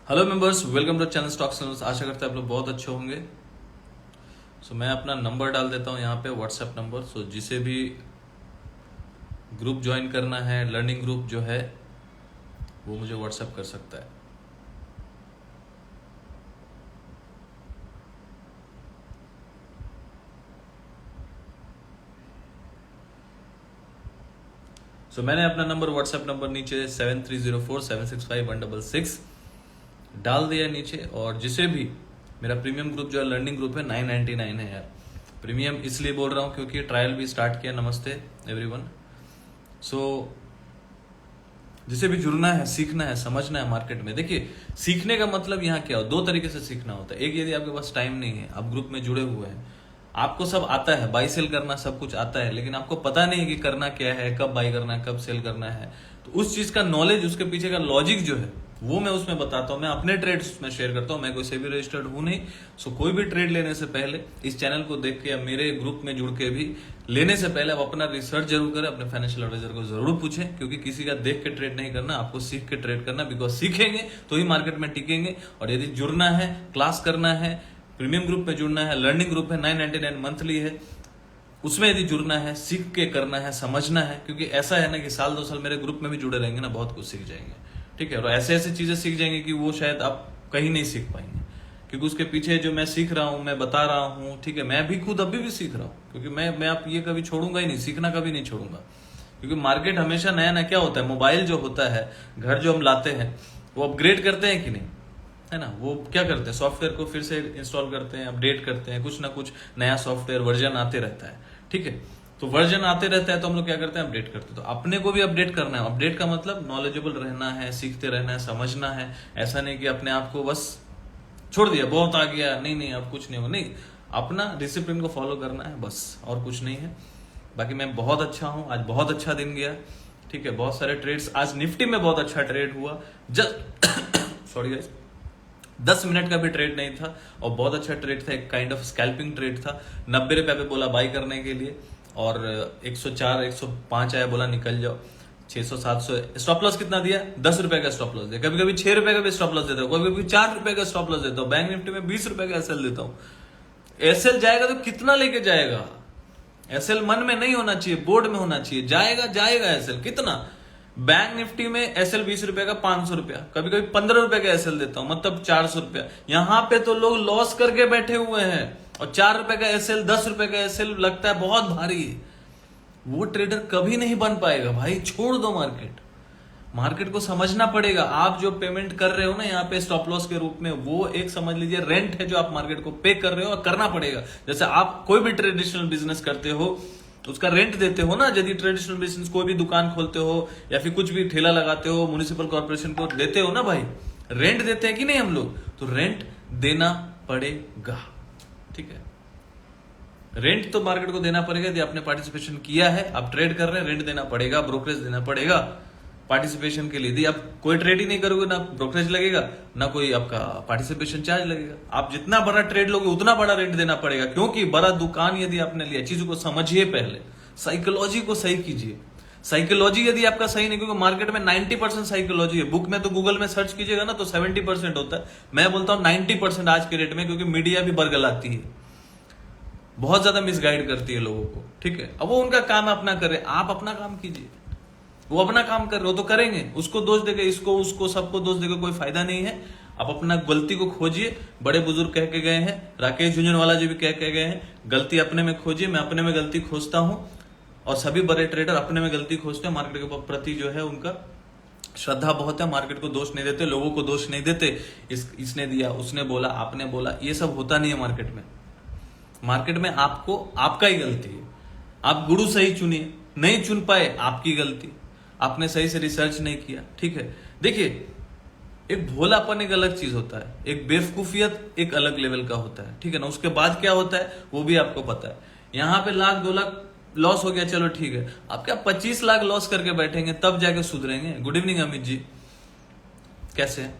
Hello members, welcome to channel stocks analysis. आशा करते हैं आप लोग बहुत अच्छे होंगे। मैं अपना नंबर डाल देता हूँ यहाँ पे, व्हाट्सएप नंबर। जिसे भी ग्रुप ज्वाइन करना है, लर्निंग ग्रुप जो है, वो मुझे व्हाट्सएप कर सकता है। मैंने अपना नंबर, व्हाट्सएप नंबर नीचे 7304765166 डाल दिया नीचे। और जिसे भी मेरा प्रीमियम ग्रुप जो है, लर्निंग ग्रुप है, 999 है यार। प्रीमियम इसलिए बोल रहा हूँ क्योंकि ट्रायल भी स्टार्ट किया। नमस्ते एवरीवन। जिसे भी जुड़ना है, सीखना है, समझना है मार्केट में। देखिए, सीखने का मतलब यहाँ क्या हो, दो तरीके से सीखना होता है। एक, यदि आपके पास टाइम नहीं है, आप ग्रुप में जुड़े हुए हैं, आपको सब आता है, बाई सेल करना सब कुछ आता है, लेकिन आपको पता नहीं है कि करना क्या है, कब बाई करना है, कब सेल करना है, तो उस चीज का नॉलेज, उसके पीछे का लॉजिक जो है, वो मैं उसमें बताता हूँ। मैं अपने ट्रेड्स में शेयर करता हूँ। मैं कोई सेबी रजिस्टर्ड हूं नहीं। कोई भी ट्रेड लेने से पहले इस चैनल को देख के या मेरे ग्रुप में जुड़ के भी लेने से पहले आप अपना रिसर्च जरूर करें, अपने फाइनेंशियल एडवाइजर को जरूर पूछें, क्योंकि किसी का देख के ट्रेड नहीं करना, आपको सीख के ट्रेड करना। बिकॉज सीखेंगे तो ही मार्केट में टिकेंगे। और यदि जुड़ना है, क्लास करना है, प्रीमियम ग्रुप में जुड़ना है, लर्निंग ग्रुप है, 999 मंथली है, उसमें यदि जुड़ना है, सीख के करना है, समझना है। क्योंकि ऐसा है ना कि साल 2 साल मेरे ग्रुप में भी जुड़े रहेंगे ना, बहुत कुछ सीख जाएंगे। ठीक है। और ऐसे ऐसे चीजें सीख जाएंगे कि वो शायद आप कहीं नहीं सीख पाएंगे, क्योंकि उसके पीछे जो मैं सीख रहा हूं, मैं बता रहा हूं। ठीक है। मैं भी खुद अभी भी सीख रहा हूं, क्योंकि मैं आप ये कभी छोड़ूंगा ही नहीं, सीखना कभी नहीं छोड़ूंगा। क्योंकि मार्केट हमेशा नया नया क्या होता है, मोबाइल जो होता है, घर जो हम लाते हैं, वो अपग्रेड करते हैं कि नहीं, है ना। वो क्या करते हैं, सॉफ्टवेयर को फिर से इंस्टॉल करते हैं, अपडेट करते हैं, कुछ ना कुछ नया सॉफ्टवेयर वर्जन आते रहता है। ठीक है। तो वर्जन आते रहता है तो हम लोग क्या करते हैं, अपडेट करते हैं। तो अपने को भी अपडेट करना है। अपडेट का मतलब नॉलेजेबल रहना है, सीखते रहना है, समझना है। ऐसा नहीं कि अपने आप को बस छोड़ दिया, बहुत आ गया, नहीं नहीं अब कुछ नहीं होगा, नहीं। अपना डिसिप्लिन को फॉलो करना है, बस, और कुछ नहीं है। बाकी मैं बहुत अच्छा हूं, आज बहुत अच्छा दिन गया। ठीक है। बहुत सारे ट्रेड्स, आज निफ्टी में बहुत अच्छा ट्रेड हुआ। सॉरी गाइस, 10 मिनट का भी ट्रेड नहीं था और बहुत अच्छा ट्रेड था। एक काइंड ऑफ स्कैल्पिंग ट्रेड था। 90 रुपए पे बोला बाई करने के लिए, और 104 105 आया, बोला निकल जाओ। 600 700 स्टॉप लॉस कितना दिया, 10 रुपए का स्टॉप लॉस दिया। कभी कभी 6 रुपए का भी स्टॉप लॉस देता हूँ, कभी कभी 4 रुपए का स्टॉप लॉस देता हूँ। बैंक निफ्टी में 20 रुपए का एसएल देता हूँ। एसएल जाएगा तो कितना लेके जाएगा, एसएल मन में नहीं होना चाहिए, बोर्ड में होना चाहिए। जाएगा जाएगा एसएल कितना। बैंक निफ्टी में एसएल 20 रुपए का 500 रुपया, कभी कभी 15 रुपए का एसएल देता हूं, मतलब 400 रुपया। यहां पे तो लोग लॉस करके बैठे हुए हैं, और 4 रुपए का एसएल, 10 रुपए का एसएल लगता है बहुत भारी। वो ट्रेडर कभी नहीं बन पाएगा भाई। छोड़ दो मार्केट को समझना पड़ेगा। आप जो पेमेंट कर रहे हो ना यहाँ पे स्टॉप लॉस के रूप में, वो एक समझ लीजिए रेंट है जो आप मार्केट को पे कर रहे हो, और करना पड़ेगा। जैसे आप कोई भी ट्रेडिशनल बिजनेस करते हो, उसका रेंट देते हो ना। यदि ट्रेडिशनल बिजनेस, कोई भी दुकान खोलते हो या फिर कुछ भी ठेला लगाते हो, म्युनिसिपल कॉर्पोरेशन को देते हो ना भाई, रेंट देते हैं कि नहीं हम लोग, तो रेंट देना पड़ेगा। ठीक है। रेंट तो मार्केट को देना पड़ेगा। यदि आपने पार्टिसिपेशन किया है, आप ट्रेड कर रहे हैं, रेंट देना पड़ेगा, ब्रोकरेज देना पड़ेगा पार्टिसिपेशन के लिए। यदि आप कोई ट्रेड ही नहीं करोगे, ना ब्रोकरेज लगेगा, ना कोई आपका पार्टिसिपेशन चार्ज लगेगा। आप जितना बड़ा ट्रेड लोगे उतना बड़ा रेंट देना पड़ेगा, क्योंकि बड़ा दुकान यदि आपने लिया। चीजों को समझिए, पहले साइकोलॉजी को सही कीजिए। साइकोलॉजी यदि आपका सही नहीं, क्योंकि मार्केट में 90% साइकोलॉजी है। बुक में तो गूगल में सर्च कीजिएगा ना तो 70% होता है। मैं बोलता हूं 90% आज के रेट में, क्योंकि मीडिया भी बरगलाती है, बहुत ज्यादा मिसगाइड करती है लोगों को। ठीक है। अब वो उनका काम अपना करे, आप अपना काम कीजिए। वो अपना काम कर रहे हो तो करेंगे, उसको दोष देगा, इसको उसको सबको दोष देगा, कोई फायदा नहीं है। आप अपना गलती को खोजिए। बड़े बुजुर्ग कह के गए हैं, राकेश झुंझुनवाला जी भी कह के गए हैं, गलती अपने में खोजिए। मैं अपने में गलती खोजता हूं, और सभी बड़े ट्रेडर अपने में गलती खोजते हैं। मार्केट के प्रति जो है उनका श्रद्धा बहुत है। मार्केट को दोष नहीं देते, लोगों को दोष नहीं देते। इसने दिया, उसने बोला, आपने बोला, ये सब होता नहीं है मार्केट में। मार्केट में आपको आपका ही गलती है। आप गुरु सही चुनिए, नहीं चुन पाए, आपकी गलती। आपने सही से रिसर्च नहीं किया। ठीक है। देखिए, एक भोलापन एक अलग चीज होता है, एक बेवकूफियत एक अलग लेवल का होता है। ठीक है ना। उसके बाद क्या होता है वो भी आपको पता है। यहां पे 1 लाख 2 लाख लॉस हो गया, चलो ठीक है। आप क्या 25 लाख लॉस करके बैठेंगे, तब जाके सुधरेंगे। गुड इवनिंग अमित जी, कैसे,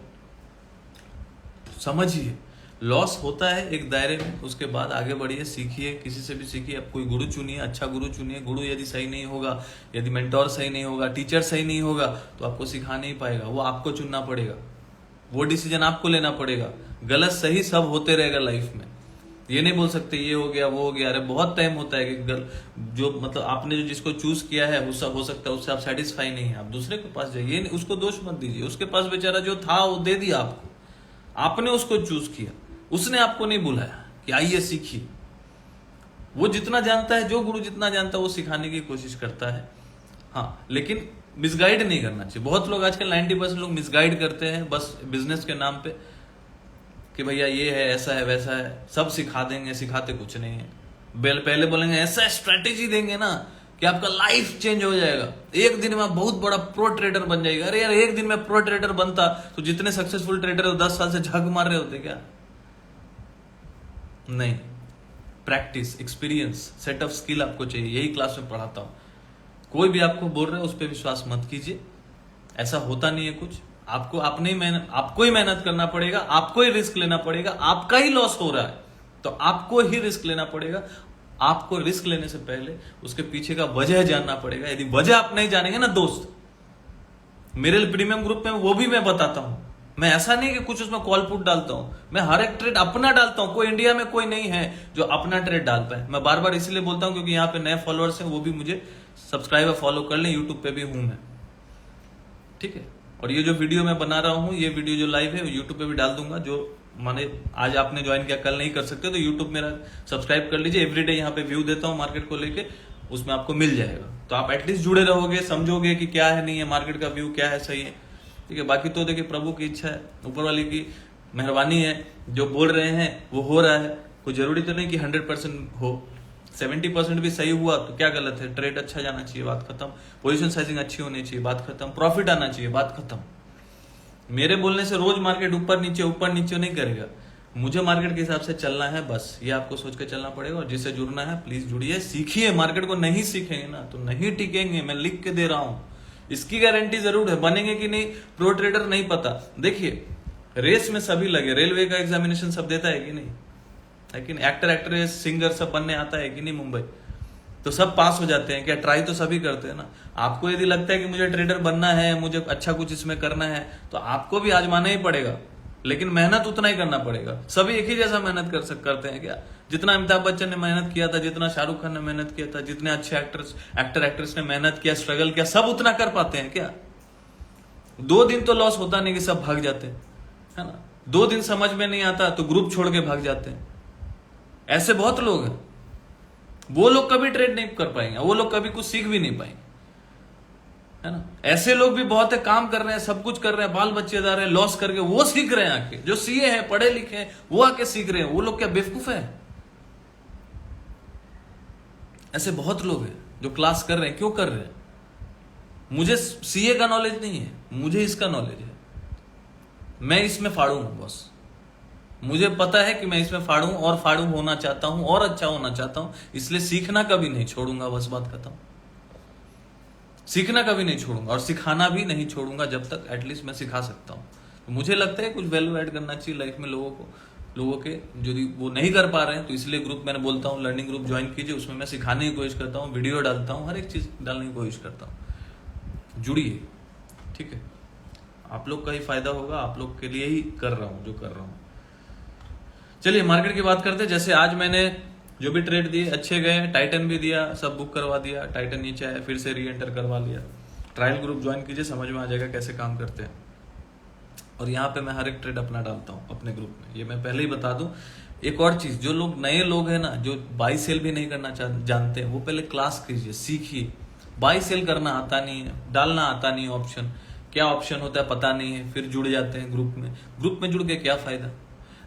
समझिए। लॉस होता है एक दायरे में, उसके बाद आगे बढ़िए, सीखिए, किसी से भी सीखिए। आप कोई गुरु चुनिए, अच्छा गुरु चुनिए। गुरु यदि सही नहीं होगा, यदि मेंटोर सही नहीं होगा, टीचर सही नहीं होगा, तो आपको सिखा नहीं पाएगा, वो आपको चुनना पड़ेगा। वो डिसीजन आपको लेना पड़ेगा। गलत सही सब होते रहेगा लाइफ में, ये नहीं बोल सकते ये हो गया वो हो गया। अरे बहुत टाइम होता है कि जो मतलब आपने जो जिसको चूज किया है हो सकता है उससे आप सेटिस्फाई नहीं है, आप दूसरे के पास जाइए, उसको दोष मत दीजिए। उसके पास बेचारा जो था वो दे दिया आपको, आपने उसको चूज किया, उसने आपको नहीं बुलाया कि आइए सीखिए। वो जितना जानता है, जो गुरु जितना जानता है वो सिखाने की कोशिश करता है, हाँ, लेकिन मिसगाइड नहीं करना चाहिए। बहुत लोग आजकल 90% लोग मिसगाइड करते हैं बस बिजनेस के नाम पे कि भैया ये है, ऐसा है, वैसा है, सब सिखा देंगे, सिखाते कुछ नहीं है। पहले बोलेंगे ऐसा स्ट्रेटेजी देंगे ना कि आपका लाइफ चेंज हो जाएगा, एक दिन में आप बहुत बड़ा प्रो ट्रेडर बन जाएगा। अरे यार, एक दिन में प्रो ट्रेडर बनता तो जितने सक्सेसफुल ट्रेडर हो 10 साल से झग मार रहे होते क्या? नहीं, practice, experience, set of skill आपको चाहिए। यही क्लास में पढ़ाता हूं। कोई भी आपको बोल रहा है उस पर विश्वास मत कीजिए, ऐसा होता नहीं है कुछ। आपको आपको ही मेहनत करना पड़ेगा, आपको ही रिस्क लेना पड़ेगा। आपका ही लॉस हो रहा है तो आपको ही रिस्क लेना पड़ेगा। आपको रिस्क लेने से पहले उसके पीछे का वजह जानना पड़ेगा। यदि वजह आप नहीं जानेंगे ना दोस्त, मेरे प्रीमियम ग्रुप में वो भी मैं बताता हूं। मैं ऐसा नहीं कि कुछ उसमें कॉल पुट डालता हूं, मैं हर एक ट्रेड अपना डालता हूं। कोई इंडिया में कोई नहीं है जो अपना ट्रेड डाल पाए। मैं बार बार इसलिए बोलता हूं क्योंकि यहाँ पे नए फॉलोअर्स हैं, वो भी मुझे सब्सक्राइब और फॉलो कर लें। यूट्यूब पे भी हूं मैं, ठीक है। और ये जो वीडियो मैं बना रहा हूं, ये वीडियो जो लाइव है यूट्यूब पे भी डाल दूंगा। जो माने आज आपने ज्वाइन किया, कल नहीं कर सकते तो यूट्यूब मेरा सब्सक्राइब कर लीजिए। एवरीडे यहाँ पे व्यू देता हूँ मार्केट को लेके, उसमें आपको मिल जाएगा। तो आप एटलीस्ट जुड़े रहोगे, समझोगे कि क्या है नहीं है, मार्केट का व्यू क्या है, सही है, ठीक है। बाकी तो देखिए प्रभु की इच्छा है, ऊपर वाले की मेहरबानी है। जो बोल रहे हैं वो हो रहा है। कोई जरूरी तो नहीं कि 100% हो, 70% भी सही हुआ तो क्या गलत है। ट्रेड अच्छा जाना चाहिए, बात खत्म। पोजीशन साइजिंग अच्छी होनी चाहिए, बात खत्म। प्रॉफिट आना चाहिए, बात खत्म। मेरे बोलने से रोज मार्केट ऊपर नीचे नहीं करेगा। मुझे मार्केट के हिसाब से चलना है, बस ये आपको सोच के चलना पड़ेगा। और जिससे जुड़ना है प्लीज जुड़िए, सीखिए। मार्केट को नहीं सीखेंगे ना तो नहीं टिकेंगे, मैं लिख के दे रहा हूं। इसकी गारंटी जरूर है, बनेंगे कि नहीं प्रो ट्रेडर नहीं पता। देखिए रेस में सभी लगे, रेलवे का एग्जामिनेशन सब देता है कि नहीं, लेकिन एक्टर एक्ट्रेस सिंगर सब बनने आता है कि नहीं मुंबई, तो सब पास हो जाते हैं क्या? ट्राई तो सभी करते हैं ना। आपको यदि लगता है कि मुझे ट्रेडर बनना है, मुझे अच्छा कुछ इसमें करना है, तो आपको भी आजमाना ही पड़ेगा, लेकिन मेहनत उतना ही करना पड़ेगा। सभी एक ही जैसा मेहनत करते हैं क्या? जितना अमिताभ बच्चन ने मेहनत किया था, जितना शाहरुख खान ने मेहनत किया था, जितने अच्छे एक्टर एक्ट्रेस ने मेहनत किया, स्ट्रगल किया, सब उतना कर पाते हैं क्या? 2 दिन तो लॉस होता नहीं कि सब भाग जाते हैं, है ना। 2 दिन समझ में नहीं आता तो ग्रुप छोड़ के भाग जाते हैं। ऐसे बहुत लोग हैं। वो लोग कभी ट्रेड नहीं कर पाएंगे, वो लोग कभी कुछ सीख भी नहीं पाएंगे, है ना। ऐसे लोग भी बहुत है, काम कर रहे हैं, सब कुछ कर रहे हैं, बाल बच्चेदार है, लॉस करके वो सीख रहे हैं आके। जो सीए हैं, पढ़े लिखे हैं, वो आके सीख रहे हैं। वो लोग क्या बेवकूफ है? ऐसे बहुत लोग हैं जो क्लास कर रहे हैं। क्यों कर रहे हैं? मुझे सीए का नॉलेज नहीं है, मुझे इसका नॉलेज है। मैं इसमें फाड़ू हूं बस। मुझे पता है कि मैं इसमें फाड़ू और फाड़ू होना चाहता हूं और अच्छा होना चाहता हूं, इसलिए सीखना कभी नहीं छोड़ूंगा, बस बात खत्म। सीखना कभी नहीं छोड़ूंगा और सिखाना भी नहीं छोड़ूंगा जब तक एटलीस्ट मैं सिखा सकता हूं। तो मुझे लगता है कुछ वैल्यू ऐड करना चाहिए लाइफ में लोगों के जो वो नहीं कर पा रहे हैं। तो इसलिए ग्रुप मैंने बोलता हूँ, लर्निंग ग्रुप ज्वाइन कीजिए। उसमें मैं सिखाने की कोशिश करता हूँ, वीडियो डालता हूँ, हर एक चीज डालने की कोशिश करता हूँ। जुड़िए, ठीक है। आप लोग का ही फायदा होगा, आप लोग के लिए ही कर रहा हूँ जो कर रहा हूँ। चलिए मार्केट की बात करते हैं। जैसे आज मैंने जो भी ट्रेड दिए अच्छे गए, टाइटन भी दिया, सब बुक करवा दिया। टाइटन नीचे आया, फिर से री एंटर करवा लिया। ट्रायल ग्रुप ज्वाइन कीजिए, समझ में आ जाएगा कैसे काम करते हैं। और यहाँ पे मैं हर एक ट्रेड अपना डालता हूँ अपने ग्रुप में, ये मैं पहले ही बता दूं। एक और चीज, जो लोग नए लोग हैं ना, जो बाई सेल भी नहीं करना जानते हैं, वो पहले क्लास कीजिए, सीखिए। बाई सेल करना आता नहीं है, डालना आता नहीं है, ऑप्शन क्या ऑप्शन होता है पता नहीं है, फिर जुड़ जाते हैं ग्रुप में। ग्रुप में जुड़ के क्या फायदा?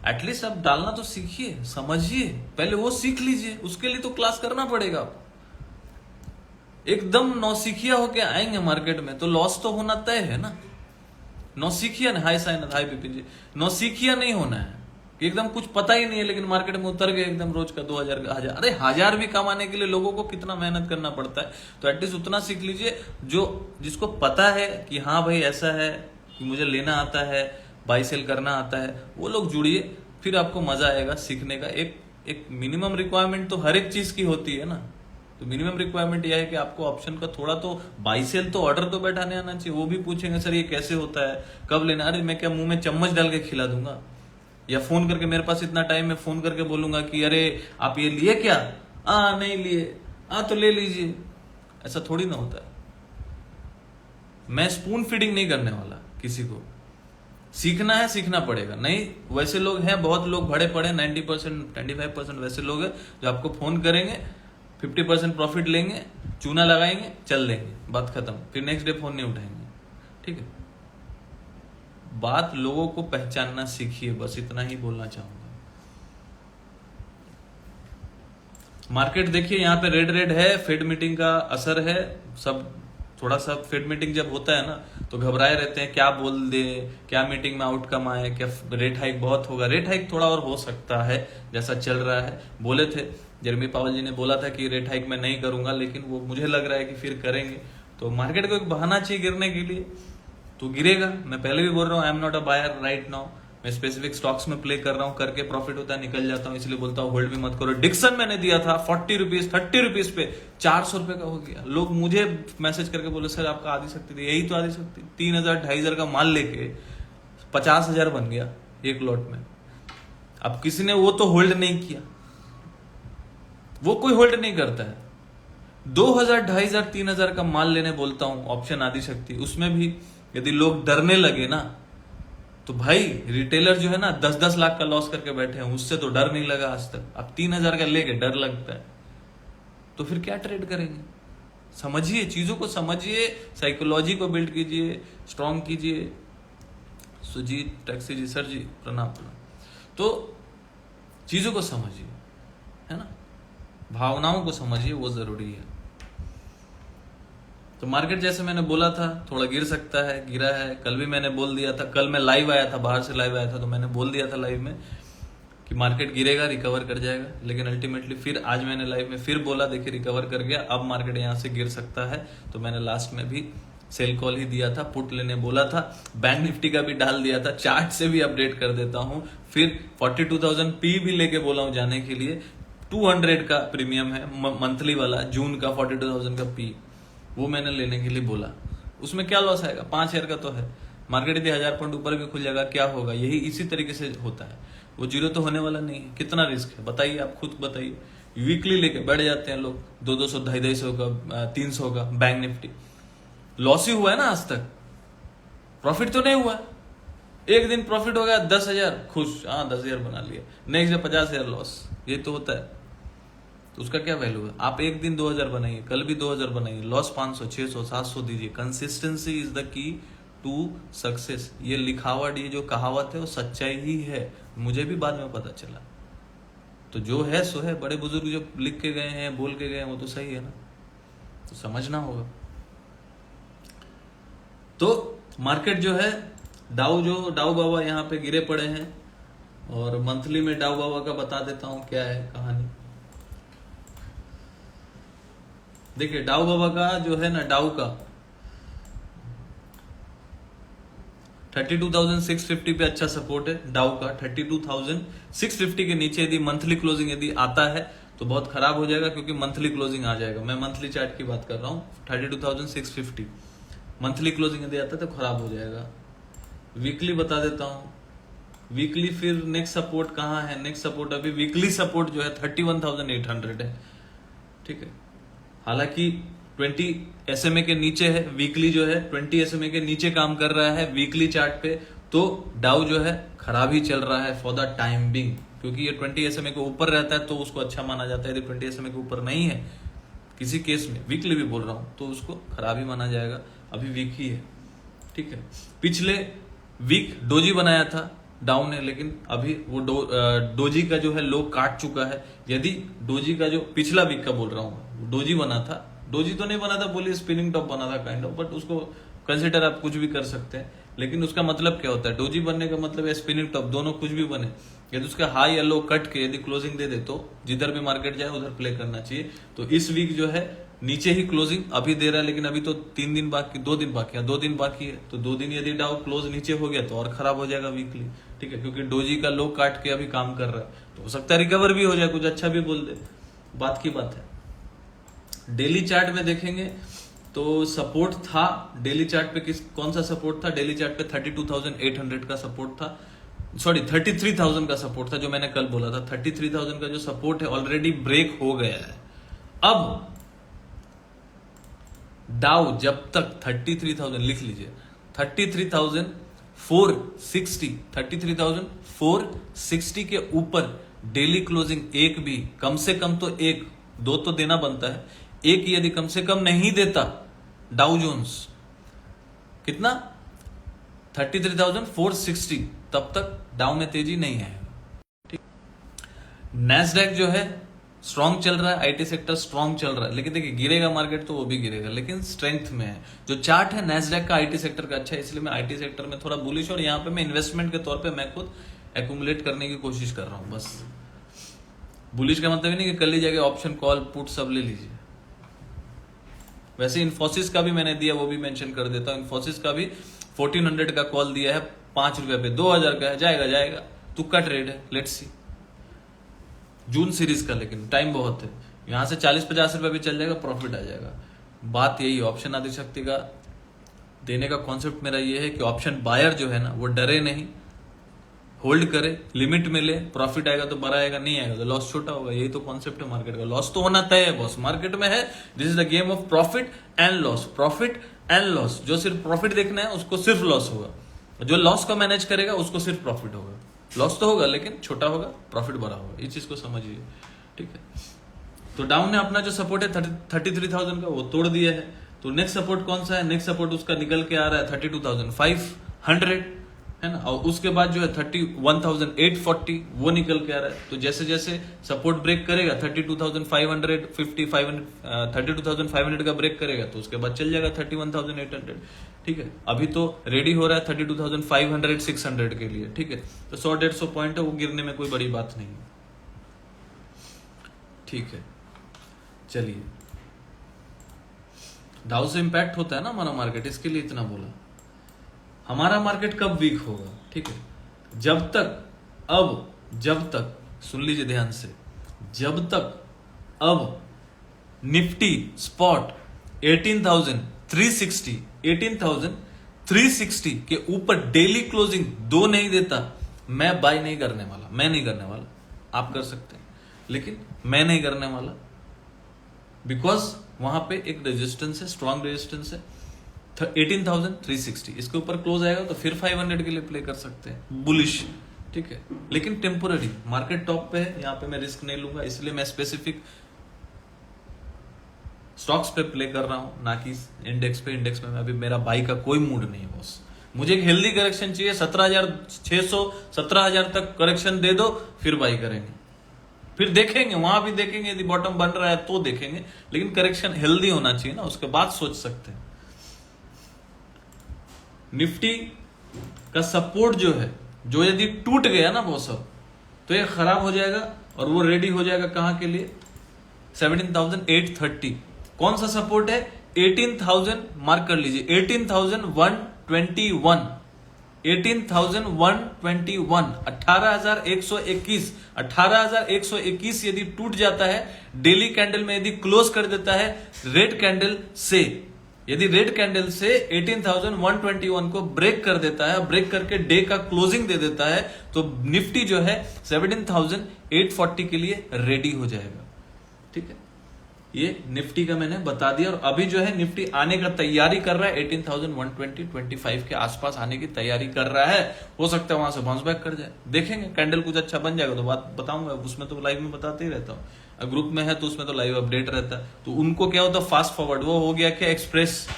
एटलीस्ट आप डालना तो सीखिए, समझिए, पहले वो सीख लीजिए। उसके लिए तो क्लास करना पड़ेगा आपको। एकदम नौसिखिया होके आएंगे मार्केट में तो लॉस तो होना तय है ना। नौसिखिया हाय साइनत, हाय बिपिन जी, नौसिखिया नहीं होना है कि एकदम कुछ पता ही नहीं है लेकिन मार्केट में उतर गए एकदम रोज का 2000 1000। अरे 1000 भी कमाने के लिए लोगों को कितना मेहनत करना पड़ता है। तो एटलीस्ट उतना सीख लीजिए जिसको पता है कि हाँ भाई ऐसा है कि मुझे लेना आता है, बाई सेल करना आता है, वो लोग जुड़िए, फिर आपको मजा आएगा सीखने का। एक मिनिमम रिक्वायरमेंट तो हर एक चीज की होती है ना। तो मिनिमम रिक्वायरमेंट यह है कि आपको ऑप्शन का थोड़ा तो बाई सेल तो ऑर्डर तो बैठाने आना चाहिए। वो भी पूछेंगे सर ये कैसे होता है, कब लेना, अरे मैं क्या मुंह में चम्मच डाल के खिला दूंगा, या फोन करके मेरे पास इतना टाइम है फोन करके बोलूंगा कि अरे आप ये लिए क्या, नहीं लिए, तो ले लीजिए, ऐसा थोड़ी ना होता है। मैं स्पून फीडिंग नहीं करने वाला किसी को। सीखना है सीखना पड़ेगा, नहीं वैसे लोग हैं बहुत लोग भरे पड़े 90% 95% वैसे लोग हैं जो आपको फोन करेंगे 50% प्रॉफिट लेंगे, चूना लगाएंगे, चल देंगे, बात खत्म, फिर नेक्स्ट डे फोन नहीं उठाएंगे। ठीक है, बात लोगों को पहचानना सीखिए, बस इतना ही बोलना चाहूंगा। मार्केट देखिए यहाँ पे रेड रेड है, फेड मीटिंग का असर है, सब थोड़ा सा फेड मीटिंग जब होता है ना तो घबराए रहते हैं, क्या बोल दे, क्या मीटिंग में आउटकम आए, क्या रेट हाइक बहुत होगा। रेट हाइक थोड़ा और हो सकता है जैसा चल रहा है, बोले थे जेरेमी पावल जी ने बोला था कि रेट हाइक मैं नहीं करूंगा, लेकिन वो मुझे लग रहा है कि फिर करेंगे। तो मार्केट को एक बहाना चाहिए गिरने के लिए, तो गिरेगा। मैं पहले भी बोल रहा हूँ I am not a buyer right now, मैं स्पेसिफिक स्टॉक्स में प्ले कर रहा हूँ, करके प्रॉफिट होता है निकल जाता हूँ, इसलिए बोलता हूँ होल्ड भी मत करो। डिक्सन मैंने दिया था 40 रुपीज 30 रुपीज पे 400 रुपए का हो गया। लोग मुझे मैसेज करके बोले सर आपका आधी शक्ति थी, यही तो आधी शक्ति, 3,000 2,500 का माल लेके 50,000 बन गया एक लॉट में। अब किसी ने वो तो होल्ड नहीं किया, वो कोई होल्ड नहीं करता है। 2,000 2,500 3,000 का माल लेने बोलता हूं ऑप्शन आदि शक्ति, उसमें भी यदि लोग डरने लगे ना तो भाई रिटेलर जो है ना 10-10 लाख का लॉस करके बैठे हैं, उससे तो डर नहीं लगा आज तक। अब 3,000 का लेके डर लगता है, तो फिर क्या ट्रेड करेंगे। समझिए, चीजों को समझिए, साइकोलॉजी को बिल्ड कीजिए, स्ट्रॉन्ग कीजिए। सुजीत टैक्सी जी, सर जी प्रणाम प्रणाम। तो चीजों को समझिए, है ना, भावनाओं को समझिए, वो जरूरी है। तो मार्केट जैसे मैंने बोला था थोड़ा गिर सकता है, गिरा है। कल भी मैंने बोल दिया था, कल मैं लाइव आया था, बाहर से लाइव आया था, तो मैंने बोल दिया था लाइव में कि मार्केट गिरेगा, रिकवर कर जाएगा। लेकिन अल्टीमेटली फिर आज मैंने लाइव में फिर बोला, देखिए रिकवर कर गया, अब मार्केट यहाँ से गिर सकता है। तो मैंने लास्ट में भी सेल कॉल ही दिया था, पुट लेने बोला था, बैंक निफ्टी का भी डाल दिया था, चार्ट से भी अपडेट कर देता हूं। फिर 42,000 पी भी लेके बोला हूं जाने के लिए। 200 का प्रीमियम है मंथली वाला, जून का 42,000 का पी, वो मैंने लेने के लिए बोला। उसमें क्या लॉस आएगा, 5,000 का तो है। मार्केट यदि 1,000 पॉइंट ऊपर भी खुल जाएगा क्या होगा, यही इसी तरीके से होता है, वो जीरो तो होने वाला नहीं है। कितना रिस्क है बताइए, आप खुद बताइए। वीकली लेके बैठ जाते हैं लोग, 200 250 का 300 का बैंक निफ्टी। लॉस ही हुआ है ना आज तक, प्रॉफिट तो नहीं हुआ। एक दिन प्रॉफिट हो गया 10,000, खुश, 10,000 बना लिया, नेक्स्ट डे 50,000 लॉस, ये तो होता है। तो उसका क्या वैल्यू है। आप एक दिन 2,000 बनाइए, कल भी 2,000 बनाइए, लॉस 500 600 700 दीजिए। Consistency is the key to success. ये लिखावट, ये जो कहावत है वो सच्चाई ही है, मुझे भी बाद में पता चला। तो जो है सो है, बड़े बुजुर्ग जो लिख के गए हैं, बोल के गए हैं, वो तो सही है ना, तो समझना होगा। तो मार्केट जो है, डाउ बाबा यहाँ पे गिरे पड़े हैं, और मंथली में डाउ बाबा का बता देता हूं क्या है कहानी। देखिए डाउ बाबा का जो है ना, डाउ का 32,650 पे अच्छा सपोर्ट है डाउ का। 32,650 के नीचे यदि मंथली क्लोजिंग यदि आता है तो बहुत खराब हो जाएगा, क्योंकि मंथली क्लोजिंग आ जाएगा। मैं मंथली चार्ट की बात कर रहा हूँ। 32,650 मंथली क्लोजिंग यदि आता है तो खराब हो जाएगा। वीकली बता देता हूँ, वीकली फिर नेक्स्ट सपोर्ट कहाँ है, नेक्स्ट सपोर्ट अभी वीकली सपोर्ट जो है 31,800 है। ठीक है, हालांकि 20 SMA के नीचे है, वीकली जो है 20 SMA के नीचे काम कर रहा है वीकली चार्ट पे। तो डाउ जो है खराब ही चल रहा है फॉर द टाइम बिंग, क्योंकि ये 20 SMA के ऊपर रहता है तो उसको अच्छा माना जाता है। यदि 20 SMA के ऊपर नहीं है किसी केस में, वीकली भी बोल रहा हूं, तो उसको खराब ही माना जाएगा। अभी वीक ही है। ठीक है, पिछले वीक डोजी बनाया था डाउन ने, लेकिन अभी वो डोजी का जो है लो काट चुका है। यदि डोजी का जो पिछला वीक का बोल रहा हूँ, डोजी बना था, डोजी तो नहीं बना था, बोलिए स्पिनिंग टॉप बना था काइंड ऑफ, बट उसको कंसिडर आप कुछ भी कर सकते हैं। लेकिन उसका मतलब क्या होता है, डोजी बनने का मतलब है स्पिनिंग टॉप, दोनों कुछ भी बने। यदि उसका हाई या लो कट के यदि क्लोजिंग दे दे तो जिधर भी मार्केट जाए उधर प्ले करना चाहिए। तो इस वीक जो है नीचे ही क्लोजिंग अभी दे रहा है, लेकिन अभी तो 3 दिन बाकी, 2 दिन बाकी है, 2 दिन बाकी है। तो 2 दिन यदि डाउ क्लोज नीचे हो गया तो और खराब हो जाएगा वीकली। ठीक है, क्योंकि डोजी का लो काट के अभी काम कर रहा है, तो हो सकता है रिकवर भी हो जाए, कुछ अच्छा भी बोल दे, बात की बात है। डेली चार्ट में देखेंगे तो सपोर्ट था डेली चार्ट पे, कौन सा सपोर्ट था डेली चार्ट पे? 32,800 का सपोर्ट था, सॉरी 33,000 का सपोर्ट था, जो मैंने कल बोला था। 33,000 का जो सपोर्ट है ऑलरेडी ब्रेक हो गया है। अब डाउ जब तक 33,000 लिख लीजिए, 33,460 के ऊपर डेली क्लोजिंग एक भी, कम से कम तो एक, दो तो देना बनता है, एक यदि कम से कम नहीं देता डाउ जोन्स, कितना 33,460, तब तक डाउ में तेजी नहीं आएगा। ठीक, नैस्डैक जो है स्ट्रांग चल रहा है, आईटी सेक्टर स्ट्रांग चल रहा है, लेकिन देखिए गिरेगा मार्केट तो वो भी गिरेगा, लेकिन स्ट्रेंथ में है। जो चार्ट है नैस्डैक का आईटी सेक्टर का अच्छा है, इसलिए मैं आईटी सेक्टर में थोड़ा बुलिश, और यहाँ पे मैं इन्वेस्टमेंट के तौर पे मैं खुद एक्यूमुलेट करने की कोशिश कर रहा हूं। बस बुलिश का मतलब नहीं कि कल ही जाके ऑप्शन कॉल पुट सब ले लीजिए। वैसे इन्फोसिस का भी मैंने दिया, वो भी मेंशन कर देता हूं। इन्फोसिस का भी 1400 का कॉल दिया है, 5 रुपए पे, 2000 का है, जाएगा, तुक्का ट्रेड है, लेट्स सी। जून सीरीज का, लेकिन टाइम बहुत है, यहां से 40-50 रुपए भी चल जाएगा, प्रॉफिट आ जाएगा। बात यही, ऑप्शन आदिशक्ति का देने का कॉन्सेप्ट मेरा ये है कि ऑप्शन बायर जो है ना, वो डरे नहीं, होल्ड करे, लिमिट में ले, प्रॉफिट आएगा तो बड़ा आएगा, नहीं आएगा तो लॉस छोटा होगा। यही तो कॉन्सेप्ट है मार्केट का। लॉस तो होना तय है बॉस, मार्केट में है। This is the game of profit and loss, profit and loss. जो सिर्फ प्रॉफिट देखना है उसको सिर्फ लॉस होगा, जो लॉस को मैनेज करेगा उसको सिर्फ प्रॉफिट होगा। लॉस तो होगा लेकिन छोटा होगा, प्रॉफिट बड़ा होगा, इस चीज को समझिए। ठीक है, तो डाउन ने अपना जो सपोर्ट है 33,000 का वो तोड़ दिया है। तो नेक्स्ट सपोर्ट कौन सा है? नेक्स्ट सपोर्ट उसका निकल के आ रहा है 32,500 है ना, और उसके बाद जो है 31,840 वो निकल के आ रहा है। तो जैसे जैसे सपोर्ट ब्रेक करेगा 32,500 का ब्रेक करेगा तो उसके बाद चल जाएगा 31,800। ठीक है, अभी तो रेडी हो रहा है 32,500 600 के लिए। ठीक है, तो 100-150 पॉइंट है, वो गिरने में कोई बड़ी बात नहीं है। ठीक है, चलिए, डाउ से इंपैक्ट होता है ना हमारा मार्केट, इसके लिए इतना बोला। हमारा मार्केट कब वीक होगा? ठीक है, जब तक सुन लीजिए ध्यान से, जब तक अब निफ्टी स्पॉट 18,360 के ऊपर डेली क्लोजिंग 2 नहीं देता, मैं बाय नहीं करने वाला। मैं नहीं करने वाला, आप कर सकते हैं, लेकिन मैं नहीं करने वाला, बिकॉज वहां पे एक रेजिस्टेंस है, स्ट्रॉन्ग रेजिस्टेंस है 18,360। इसके ऊपर क्लोज आएगा तो फिर 500 के लिए प्ले कर सकते हैं, बुलिश। ठीक है, लेकिन टेम्पोररी, मार्केट टॉप पे है, यहां पे मैं रिस्क नहीं लूंगा, इसलिए मैं स्पेसिफिक स्टॉक्स पे प्ले कर रहा हूं, ना कि इंडेक्स पे। इंडेक्स में अभी मेरा बाई का कोई मूड नहीं है बॉस। मुझे एक हेल्दी करेक्शन चाहिए, 17,600 17,000 तक करेक्शन दे दो, फिर बाई करेंगे, फिर देखेंगे, वहां भी देखेंगे, यदि बॉटम बन रहा है तो देखेंगे, लेकिन करेक्शन हेल्दी होना चाहिए ना, उसके बाद सोच सकते हैं। निफ्टी का सपोर्ट जो है, जो यदि टूट गया ना वो सब, तो ये खराब हो जाएगा और वो रेडी हो जाएगा कहां के लिए? 17,830। कौन सा सपोर्ट है? 18,000, मार्क कर लीजिए, 18,121, 18,121, 18,121 यदि टूट जाता है, डेली कैंडल में यदि क्लोज कर देता है रेड कैंडल से, यदि रेड कैंडल से 18,121 को ब्रेक कर देता है, ब्रेक करके डे का क्लोजिंग दे देता है, तो निफ्टी जो है 17,840 के लिए रेडी हो जाएगा। ठीक है, ये निफ्टी का मैंने बता दिया। और अभी जो है निफ्टी आने का तैयारी कर रहा है, 18,120-25 के आसपास आने की तैयारी कर रहा है। हो सकता है वहां से बाउंस बैक कर जाए, देखेंगे। कैंडल कुछ अच्छा बन जाएगा तो बात बताऊंगा, उसमें तो लाइव में बताते ही रहता हूँ। ग्रुप में है तो उसमें तो लाइव अपडेट रहता है। तो उनको क्या होता है, फास्ट फॉरवर्ड, वो हो गया क्या, एक्सप्रेस।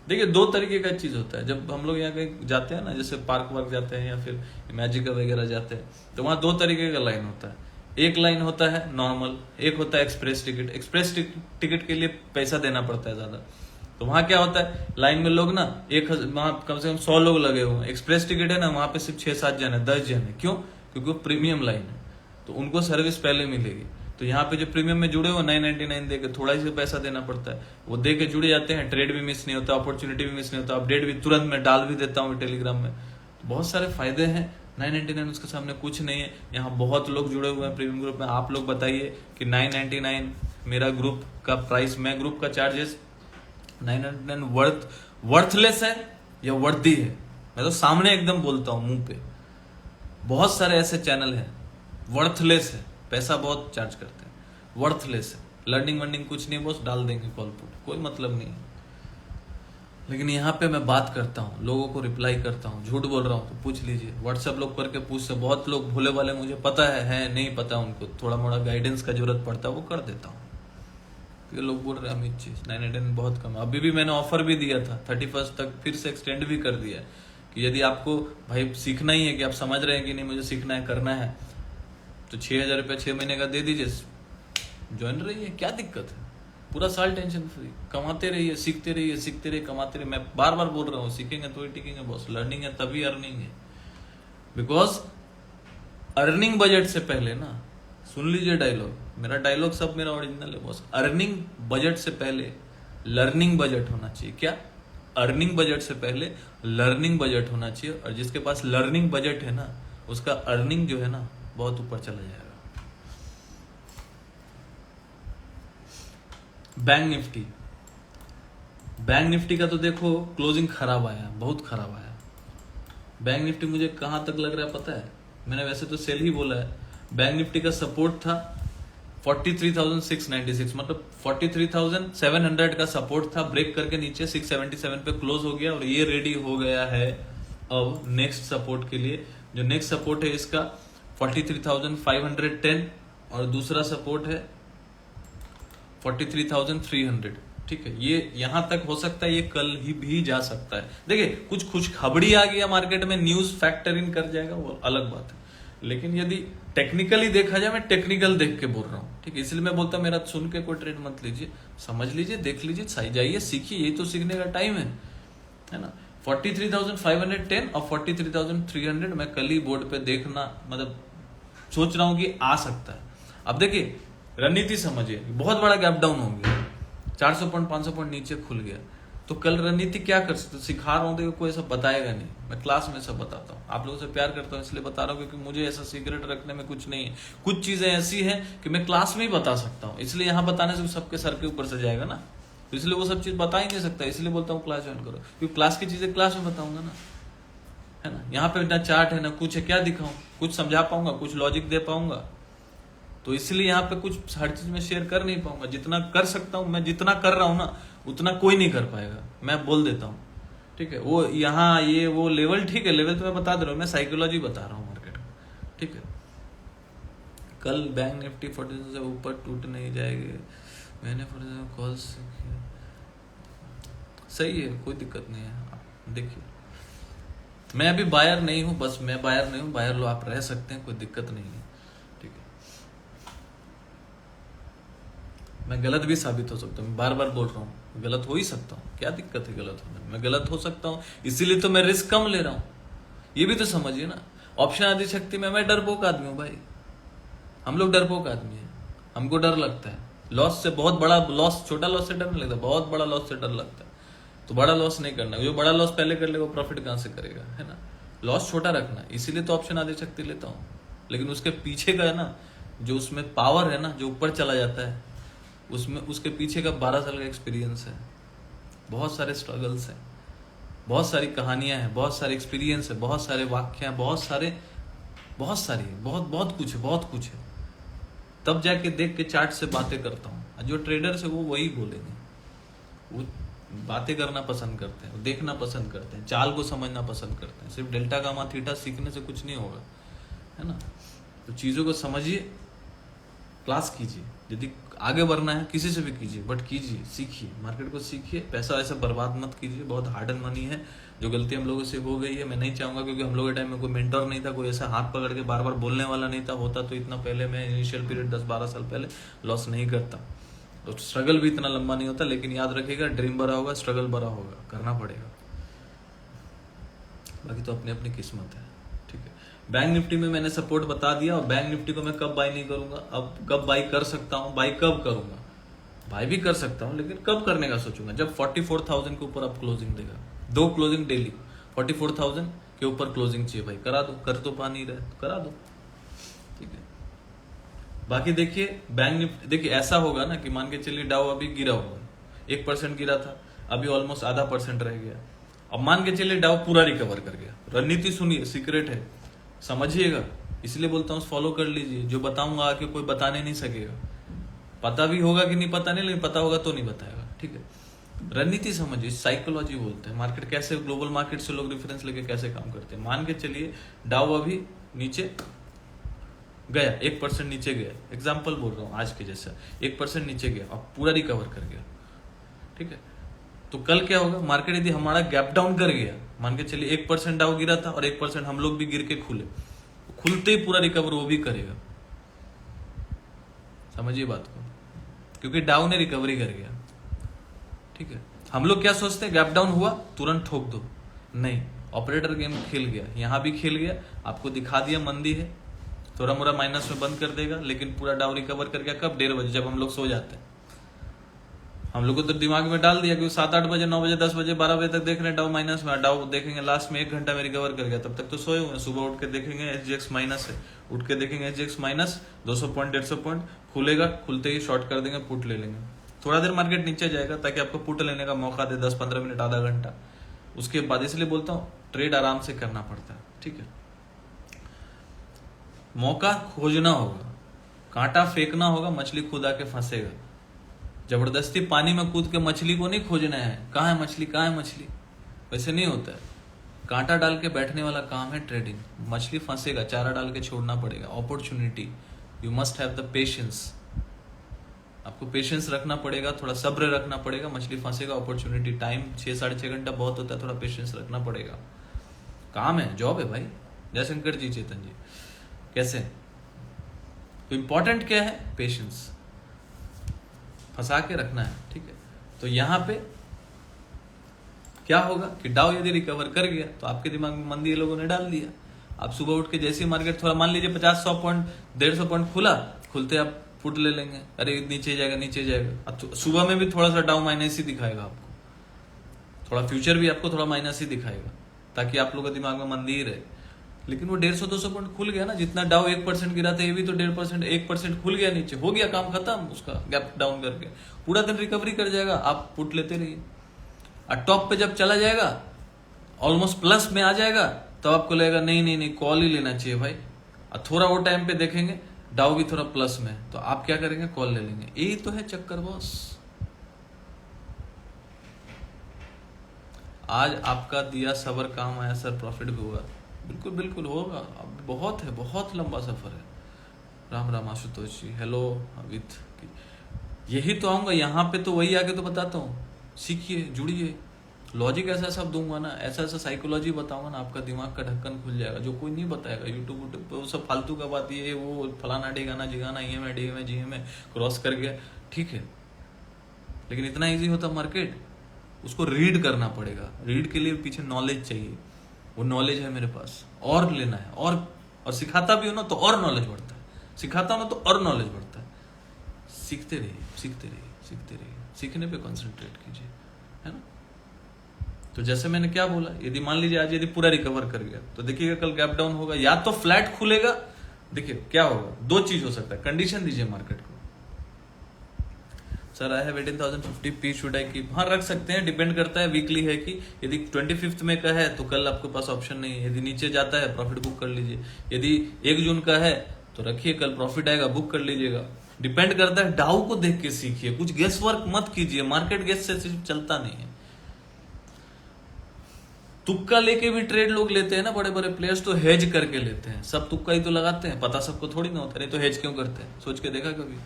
देखिए, 2 तरीके का चीज होता है। जब हम लोग यहाँ कहीं जाते हैं ना, जैसे पार्क वार्क जाते हैं या फिर मैजिका वगैरह जाते हैं, तो वहां 2 तरीके का लाइन होता है। एक लाइन होता है नॉर्मल, एक होता है एक्सप्रेस टिकट। एक्सप्रेस टिकट के लिए पैसा देना पड़ता है ज्यादा। तो वहां क्या होता है, लाइन में लोग ना वहां कम से कम 100 लोग लगे हुए हैं। एक्सप्रेस टिकट है ना, वहां पे सिर्फ 6-7 जन है, 10 जन है। क्यों? क्योंकि वो प्रीमियम लाइन है, तो उनको सर्विस पहले मिलेगी। तो यहाँ पे जो प्रीमियम में जुड़े हो 999 देके थोड़ा ही पैसा देना पड़ता है, वो दे के जुड़े जाते हैं। ट्रेड भी मिस नहीं होता, अपॉर्चुनिटी भी मिस नहीं होता, अपडेट भी तुरंत मैं डाल भी देता हूँ टेलीग्राम में। तो बहुत सारे फायदे हैं, 999 उसके सामने कुछ नहीं है। यहाँ बहुत लोग जुड़े हुए हैं प्रीमियम ग्रुप में। आप लोग बताइए कि 999 मेरा ग्रुप का प्राइस, मैं ग्रुप का चार्जेस 999 वर्थलेस है या वर्दी है? मैं तो सामने एकदम बोलता हूँ मुंह पे। बहुत सारे ऐसे चैनल हैं वर्थलेस है, पैसा बहुत चार्ज करते हैं, वर्थलेस है, लर्निंग वर्निंग कुछ नहीं, बस डाल देंगे कॉल पुट, कोई मतलब नहीं है। लेकिन यहाँ पे मैं बात करता हूँ, लोगों को रिप्लाई करता हूँ। झूठ बोल रहा हूँ तो पूछ लीजिए, व्हाट्सएप लोग करके पूछते। बहुत लोग भोले वाले, मुझे पता है नहीं पता, उनको थोड़ा मोड़ा गाइडेंस का जरूरत पड़ता है, वो कर देता हूँ। ये लोग बोल रहे हैं अमित जी 999 बहुत कम है। अभी भी मैंने ऑफर भी दिया था 31 तक, फिर से एक्सटेंड भी कर दिया कि यदि आपको भाई सीखना ही है, कि आप समझ रहे हैं कि नहीं मुझे सीखना है, करना है, तो 6,000 रुपया 6 महीने का दे दीजिए, ज्वाइन रहिए, क्या दिक्कत है? पूरा साल टेंशन फ्री, कमाते रहिए, सीखते रहिए, सीखते रहिए, कमाते रहिए। मैं बार बार बोल रहा हूँ, सीखेंगे तो ही टिकेंगे बॉस। लर्निंग है तभी अर्निंग है। बिकॉज अर्निंग बजट से पहले ना, सुन लीजिए डायलॉग, मेरा डायलॉग सब मेरा ओरिजिनल है बॉस। अर्निंग बजट से पहले लर्निंग बजट होना चाहिए। क्या? अर्निंग बजट से पहले लर्निंग बजट होना चाहिए। और जिसके पास लर्निंग बजट है ना, उसका अर्निंग जो है ना बहुत ऊपर चला जाएगा। बैंक निफ्टी का तो देखो क्लोजिंग खराब आया, बहुत खराब आया। बैंक निफ्टी मुझे कहां तक लग रहा है पता है? मैंने वैसे तो सेल ही बोला है। बैंक निफ्टी का सपोर्ट था 43,696, मतलब 43,700 का सपोर्ट था। ब्रेक करके नीचे 677 पे क्लोज हो गया और ये रेडी हो गया है अब नेक्स्ट सपोर्ट के लिए। जो नेक्स्ट सपोर्ट है इसका 43,510 और दूसरा सपोर्ट है 43,300। ठीक है, ये यहां तक हो सकता है, ये कल ही भी जा सकता है। देखिए कुछ खुश खबरी आ गया मार्केट में, न्यूज फैक्टर इन कर जाएगा, वो अलग बात है। लेकिन यदि टेक्निकली देखा जाए, मैं टेक्निकल देख के बोल रहा हूँ, ठीक है, इसलिए मैं बोलता मेरा सुन के कोई ट्रेड मत लीजिए, समझ लीजिए, देख लीजिए, सही जाइए, सीखिए, यही तो सीखने का टाइम है ना। 43,510 और 43,300 मैं कल ही बोर्ड पे देखना, मतलब सोच रहा हूं कि आ सकता है। अब देखिए रणनीति समझिए, बहुत बड़ा गैप डाउन हो गया, 400 पॉइंट 500 पॉइंट नीचे खुल गया, तो कल रणनीति क्या कर सकते? सिखा रहा हूं, देखो कोई ऐसा बताएगा नहीं, मैं क्लास में सब बताता हूँ। आप लोगों से प्यार करता हूँ इसलिए बता रहा हूँ, क्योंकि मुझे ऐसा सीक्रेट रखने में कुछ नहीं है। कुछ चीजें ऐसी हैं कि मैं क्लास में ही बता सकता हूँ, इसलिए यहाँ बताने से सबके सर के ऊपर से जाएगा ना, तो इसलिए वो सब चीज बता ही नहीं सकता, इसलिए बोलता हूँ क्लास ज्वाइन करो, क्योंकि क्लास की चीजें क्लास में बताऊंगा ना, है ना। यहाँ पे ना चार्ट है ना कुछ है, क्या दिखाऊं? कुछ समझा पाऊंगा, कुछ लॉजिक दे पाऊंगा? तो इसलिए यहाँ पे कुछ हर चीज में शेयर कर नहीं पाऊंगा। जितना कर सकता हूँ मैं, जितना कर रहा हूँ ना, उतना कोई नहीं कर पाएगा, मैं बोल देता हूँ। ठीक है, वो यहाँ ये वो लेवल, ठीक है, लेवल तो मैं बता दे रहा हूँ, मैं साइकोलॉजी बता रहा हूँ मार्केट में। ठीक है, कल बैंक निफ्टी 40 से ऊपर टूट नहीं जाएगी, मैंने कॉल सही है, कोई दिक्कत नहीं है। देखिए मैं अभी बायर नहीं हूँ, बस मैं बायर नहीं हूँ, बायर लो आप रह सकते हैं, कोई दिक्कत नहीं है। ठीक है, मैं गलत भी साबित हो सकता हूँ, बार बार बोल रहा हूँ, गलत हो ही सकता हूँ, क्या दिक्कत है गलत होने में? मैं गलत हो सकता हूँ, इसीलिए तो मैं रिस्क कम ले रहा हूँ, ये भी तो समझिए ना। ऑप्शन आदि शक्ति में मैं डरपोक आदमी हूँ भाई, हम लोग डरपोक आदमी है, हमको डर लगता है लॉस से। बहुत बड़ा लॉस, छोटा लॉस से डर नहीं लगता, बहुत बड़ा लॉस से डर लगता है। तो बड़ा लॉस नहीं करना, जो बड़ा लॉस पहले कर ले वो प्रॉफिट कहां से करेगा, है ना। लॉस छोटा रखना, इसीलिए तो ऑप्शन आदि शक्ति लेता हूँ। लेकिन उसके पीछे का है ना, जो उसमें पावर है ना, जो ऊपर चला जाता है, उसमें उसके पीछे का 12 साल का एक्सपीरियंस है, बहुत सारे स्ट्रगल्स हैं, बहुत सारी कहानियां हैं, बहुत सारे एक्सपीरियंस है, बहुत सारे वाक्य हैं, बहुत सारी बहुत कुछ है, बहुत कुछ है। तब जाके देख के चार्ट से बातें करता हूँ। जो ट्रेडर्स है वो वही बोलेंगे, वो बातें करना पसंद करते हैं, देखना पसंद करते हैं, चाल को समझना पसंद करते हैं। सिर्फ डेल्टा गामा थीटा सीखने से कुछ नहीं होगा, है ना। तो चीजों को समझिए, क्लास कीजिए, यदि आगे बढ़ना है किसी से भी कीजिए, बट कीजिए, सीखिए, मार्केट को सीखिए, पैसा ऐसा बर्बाद मत कीजिए। बहुत हार्ड एंड मनी है, जो गलती हम लोगों से हो गई है, मैं नहीं चाहूंगा, क्योंकि हम लोग के टाइम में कोई मेंटर नहीं था, कोई ऐसा हाथ पकड़ के बार बार बोलने वाला नहीं था। होता तो इतना पहले, मैं इनिशियल पीरियड 10-12 साल पहले लॉस नहीं करता, तो स्ट्रगल भी इतना लंबा नहीं होता। लेकिन याद रखिएगा, ड्रीम बड़ा होगा, स्ट्रगल बड़ा होगा, करना पड़ेगा, बाकी तो अपनी अपनी किस्मत है। ठीक है, बैंक निफ्टी में मैंने सपोर्ट बता दिया, और बैंक निफ्टी को मैं कब बाई नहीं करूंगा, अब कब बाई कर सकता हूं, बाई कब करूंगा, बाई भी कर सकता हूं, लेकिन कब करने का सोचूंगा, जब 44,000 के ऊपर अब क्लोजिंग देगा। 2 क्लोजिंग डेली 44,000 के ऊपर क्लोजिंग चाहिए भाई, करा दो, कर तो पा नहीं रहे तो करा दो, ठीक है। बाकी देखिए बैंक निफ्टी, देखिए ऐसा होगा ना कि मान के चलिए डाउ अभी गिरा हुआ है, 1% गिरा था, अभी ऑलमोस्ट आधा % रह गया। अब मान के चलिए डाउ पूरा रिकवर कर गया, रणनीति सुनिए, सीक्रेट है, समझिएगा, इसलिए बोलता हूँ फॉलो कर लीजिए, जो बताऊंगा आके कोई बताने नहीं सकेगा, पता भी होगा कि नहीं पता नहीं, लेकिन पता होगा तो नहीं बताएगा, ठीक है। रणनीति समझिए, साइकोलॉजी बोलते हैं, मार्केट कैसे, ग्लोबल मार्केट से लोग रेफरेंस लेके कैसे काम करते हैं। मान के चलिए डाउ अभी नीचे गया, 1% नीचे गया, एग्जाम्पल बोल रहा हूँ आज के जैसा, 1% नीचे गया, अब पूरा रिकवर कर गया, ठीक है। तो कल क्या होगा, मार्केट यदि हमारा गैप डाउन कर गया, मान के चलिए 1% डाउ गिरा था और 1% हम लोग भी गिर के खुले, खुलते ही पूरा रिकवर वो भी करेगा, समझिए बात को, क्योंकि डाउ ने रिकवरी कर गया, ठीक है। हम लोग क्या सोचते हैं, गैप डाउन हुआ तुरंत ठोक दो, नहीं, ऑपरेटर गेम खेल गया, यहां भी खेल गया, आपको दिखा दिया मंदी है, थोड़ा मोड़ा माइनस में बंद कर देगा, लेकिन पूरा डाउ रिकवर कर गया। कब, 1:30 बजे, जब हम लोग सो जाते हैं। हम लोग को तो दिमाग में डाल दिया कि 7-8 बजे, 9 बजे, 10 बजे, 12 बजे तक देख रहे हैं डाउ माइनस में, डाउ देखेंगे लास्ट में 1 घंटा में रिकवर कर गया, तब तक तो सोए हुए हैं। सुबह उठ के देखेंगे SGX माइनस है, उठ के देखेंगे SGX माइनस 200 पॉइंट 150 पॉइंट, खुलेगा, खुलते ही शॉर्ट कर देंगे, पुट ले लेंगे। थोड़ा देर मार्केट नीचे जाएगा ताकि आपको पुट लेने का मौका दे, 10-15 मिनट, आधा घंटा, उसके बाद। इसलिए बोलता हूँ ट्रेड आराम से करना पड़ता है, ठीक है। मौका खोजना होगा, कांटा फेंकना होगा, मछली खुद आके फंसेगा। जबरदस्ती पानी में कूद के मछली को नहीं खोजना है, कहाँ है मछली, कहाँ है मछली, वैसे नहीं होता है। कांटा डाल के बैठने वाला काम है ट्रेडिंग, मछली फंसेगा, चारा डाल के छोड़ना पड़ेगा। Opportunity, you must have the patience, आपको पेशेंस रखना पड़ेगा, थोड़ा सब्र रखना पड़ेगा, मछली फंसेगा। अपॉर्चुनिटी, टाइम 6-6.5 घंटा बहुत होता है, थोड़ा पेशेंस रखना पड़ेगा, काम है, जॉब है भाई। जयशंकर जी, चेतन जी, कैसे, तो इंपॉर्टेंट क्या है, पेशेंस, फंसा के रखना है, ठीक है। तो यहां पे क्या होगा कि डाउ यदि रिकवर कर गया तो आपके दिमाग में मंदी ये लोगों ने डाल दिया। आप सुबह उठ के जैसे ही मार्केट थोड़ा, मान लीजिए 50-100 पॉइंट 150 पॉइंट खुला, खुलते आप पुट ले लेंगे, अरे नीचे जाएगा, नीचे जाएगा। अब तो सुबह में भी थोड़ा सा डाउ माइनस ही दिखाएगा आपको, थोड़ा फ्यूचर भी आपको थोड़ा माइनस ही दिखाएगा, ताकि आप लोगों के दिमाग में मंदी ही रहे। लेकिन वो 150-200 पॉइंट खुल गया ना, जितना डाउ 1% गिरा था, ये भी तो 1.5%, 1% खुल गया नीचे, हो गया काम खत्म, उसका गैप डाउन करके पूरा दिन रिकवरी कर जाएगा। आप पुट लेते रहिए, और टॉप पे जब चला जाएगा, ऑलमोस्ट प्लस में आ जाएगा, तो आपको लगेगा नहीं नहीं नहीं, कॉल ही लेना चाहिए भाई। और थोड़ा वो टाइम पे देखेंगे डाउ भी थोड़ा प्लस में, तो आप क्या करेंगे, कॉल ले लेंगे। यही तो है चक्कर बॉस। आज आपका दिया सबर काम आया सर, प्रॉफिट भी हुआ, बिल्कुल बिल्कुल होगा। अब बहुत है, बहुत लंबा सफर है। राम राम आशुतोष जी, हेलो विथ, यही तो आऊंगा यहाँ पे, तो वही आके तो बताता हूँ, सीखिए, जुड़िए, लॉजिक ऐसा ऐसा दूंगा ना, ऐसा ऐसा साइकोलॉजी बताऊंगा ना, आपका दिमाग का ढक्कन खुल जाएगा, जो कोई नहीं बताएगा। यूट्यूब पे वो सब फालतू का बात, ये वो फलाना ढिगाना जिगाना, EM GM क्रॉस कर गया, ठीक है, लेकिन इतना ईजी होता मार्केट? उसको रीड करना पड़ेगा। रीड के लिए पीछे नॉलेज चाहिए, वो नॉलेज है मेरे पास, और लेना है, और सिखाता भी हो ना तो और नॉलेज बढ़ता है, सिखाता हूं ना तो और नॉलेज बढ़ता है। सीखते रहिए, सीखते रहिए, सीखते रहिए, सीखने पे कंसंट्रेट कीजिए, है ना। तो जैसे मैंने क्या बोला, यदि मान लीजिए आज यदि पूरा रिकवर कर गया, तो देखिएगा कल गैप डाउन होगा, या तो फ्लैट खुलेगा। देखिए क्या होगा, दो चीज हो सकता है, कंडीशन दीजिए मार्केट को। Sir I have 18,050 P, should I keep? हाँ, रख सकते हैं, डिपेंड करता है वीकली है कि, यदि 25 में का है तो कल आपके पास ऑप्शन नहीं है, यदि नीचे जाता है प्रॉफिट बुक कर लीजिए। यदि 1 जून का है तो रखिए, कल प्रॉफिट आएगा बुक कर लीजिएगा। डिपेंड करता है, डाउ को देख के सीखिए, कुछ गेस वर्क मत कीजिए, मार्केट गेस से सिर्फ चलता नहीं है। तुक्का लेके भी ट्रेड लोग लेते हैं ना, बड़े बड़े प्लेयर्स तो हेज करके लेते हैं, सब तुक्का ही तो लगाते हैं, पता सबको थोड़ी ना होता, नहीं तो हेज क्यों करते हैं, सोच के देखा कभी?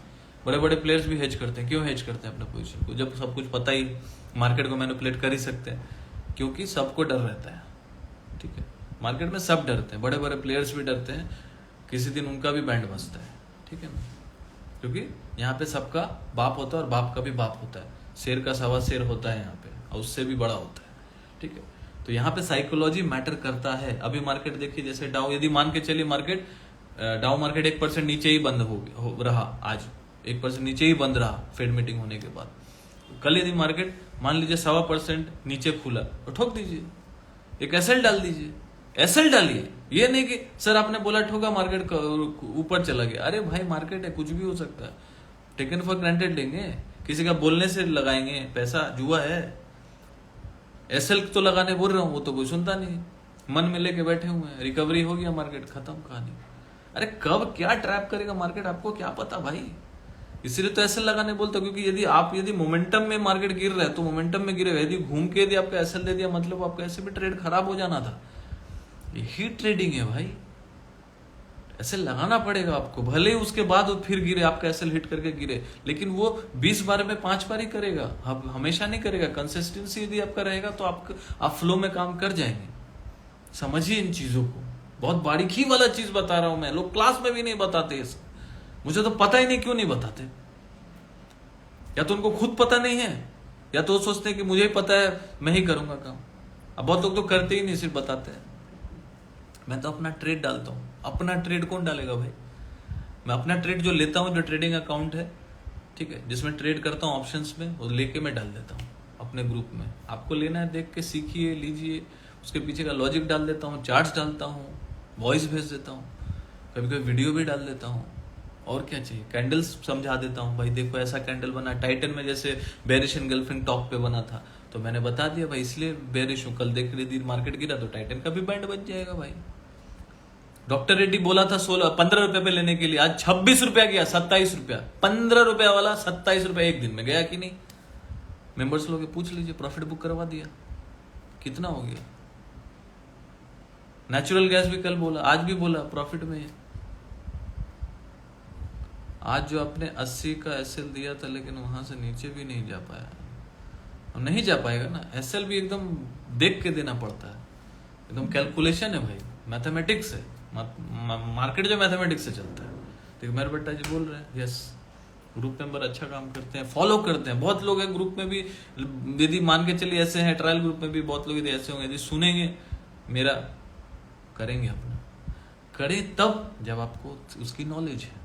बड़े बड़े प्लेयर्स भी हेज करते हैं, क्यों हेज करते हैं अपने पोजीशन को, जब सब कुछ पता ही, मार्केट को मैनिपुलेट कर ही सकते हैं, क्योंकि सबको डर रहता है, ठीक है। मार्केट में सब डरते हैं, बड़े बड़े प्लेयर्स भी डरते हैं, किसी दिन उनका भी बैंड बजता है, ठीक है ना, क्योंकि यहाँ पे सबका बाप होता है और बाप का भी बाप होता है, शेर का सवा शेर होता है यहाँ पे, और उससे भी बड़ा होता है, ठीक है। तो यहाँ पे साइकोलॉजी मैटर करता है। अभी मार्केट देखिए, जैसे डाउ, यदि मान के चलिए मार्केट, डाउ मार्केट 1% नीचे ही बंद हो रहा, आज 1% नीचे ही बंद रहा फेड मीटिंग होने के बाद। कल यदि मार्केट मान लीजिए 1.25% नीचे खुला, तो ठोक दीजिए, एक एसएल डाल दीजिए, एसएल डालिए। ये नहीं कि सर आपने बोला ठोका मार्केट ऊपर चला गया, अरे भाई मार्केट है, कुछ भी हो सकता है, टेकन फॉर ग्रांटेड लेंगे, किसी का बोलने से लगाएंगे पैसा, जुआ है। एसएल तो लगाने बोल रहा हूं, वो तो कोई सुनता नहीं, मन में लेके बैठे हुए हैं, रिकवरी हो गया मार्केट, खत्म कहानी। अरे कब क्या ट्रैप करेगा मार्केट आपको क्या पता भाई, इसीलिए तो एसएल लगाने बोलते, क्योंकि यदि मोमेंटम में मार्केट गिर रहा है तो मोमेंटम में गिरेगा, यदि घूम के यदि आपका एसएल दे दिया मतलब आपका ऐसे भी ट्रेड खराब हो जाना था। यही ट्रेडिंग है भाई, एसएल लगाना पड़ेगा आपको, भले ही उसके बाद वो फिर गिरे, आपका एसएल हिट करके गिरे, लेकिन वो 20 बार में 5 बार ही करेगा, अब हमेशा नहीं करेगा। कंसिस्टेंसी यदि आपका रहेगा तो आप फ्लो में काम कर जाएंगे। समझिए इन चीजों को, बहुत बारीकी वाला चीज बता रहा हूं मैं, लोग क्लास में भी नहीं बताते ये सब, मुझे तो पता ही नहीं क्यों नहीं बताते, या तो उनको खुद पता नहीं है, या तो वो सोचते हैं कि मुझे ही पता है मैं ही करूंगा काम। अब बहुत लोग तो करते ही नहीं, सिर्फ बताते हैं। मैं तो अपना ट्रेड डालता हूं, अपना ट्रेड कौन डालेगा भाई, मैं अपना ट्रेड जो लेता हूं, जो ट्रेडिंग अकाउंट है, ठीक है, जिसमें ट्रेड करता हूं ऑप्शंस में, वो लेके मैं डाल देता हूं अपने ग्रुप में। आपको लेना है देख के सीखिए, लीजिए, उसके पीछे का लॉजिक डाल देता हूँ, चार्ट्स डालता हूँ, वॉइस भेज देता हूँ, कभी कभी वीडियो भी डाल देता हूँ, और क्या चाहिए, कैंडल्स समझा देता हूँ, भाई देखो ऐसा कैंडल बना, टाइटन में जैसे बेरिश एंगल्फिंग टॉप पे बना था, तो मैंने बता दिया भाई इसलिए बेरिश हूँ, कल देख रही थी मार्केट गिरा तो टाइटन का भी बैंड बच जाएगा भाई। डॉक्टर रेड्डी बोला था 15 रुपए पे लेने के लिए, आज 26 रुपया गया, 27 रुपया, 15 रुपया वाला 27 रुपया एक दिन में गया कि नहीं? मेंबर्स लोग पूछ लीजिए, प्रॉफिट बुक करवा दिया, कितना हो गया। नेचुरल गैस भी कल बोला, आज भी बोला प्रॉफिट में। आज जो आपने 80 का एसएल दिया था, लेकिन वहां से नीचे भी नहीं जा पाया, नहीं जा पाएगा ना, एसएल भी एकदम देख के देना पड़ता है, एकदम कैलकुलेशन है भाई, मैथमेटिक्स है, मार्केट जो मैथमेटिक्स से चलता है। देखो मेरे बेटा जी बोल रहे हैं, यस ग्रुप मेंबर अच्छा काम करते हैं, फॉलो करते हैं, बहुत लोग हैं ग्रुप में भी, यदि मान के चलिए ऐसे हैं, ट्रायल ग्रुप में भी बहुत लोग यदि ऐसे होंगे, यदि सुनेंगे मेरा, करेंगे अपना, करें तब जब आपको उसकी नॉलेज है,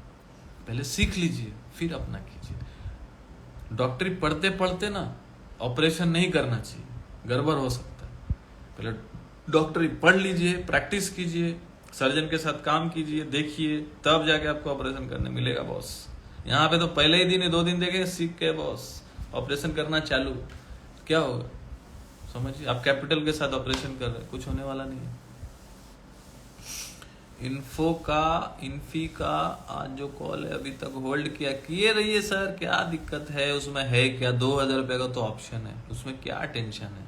पहले सीख लीजिए फिर अपना कीजिए। डॉक्टरी पढ़ते पढ़ते ना ऑपरेशन नहीं करना चाहिए, गड़बड़ हो सकता है, पहले डॉक्टरी पढ़ लीजिए, प्रैक्टिस कीजिए, सर्जन के साथ काम कीजिए, देखिए, तब जाके आपको ऑपरेशन करने मिलेगा बॉस। यहाँ पे तो पहले ही दिन 2 दिन देखे सीख के बॉस ऑपरेशन करना चालू, क्या होगा समझिए, आप कैपिटल के साथ ऑपरेशन कर रहे हैं, कुछ होने वाला नहीं है। इन्फी का आज जो कॉल है अभी तक होल्ड किए रहिए सर, क्या दिक्कत है उसमें, है क्या, 2000 रुपए का तो ऑप्शन है, उसमें क्या टेंशन है,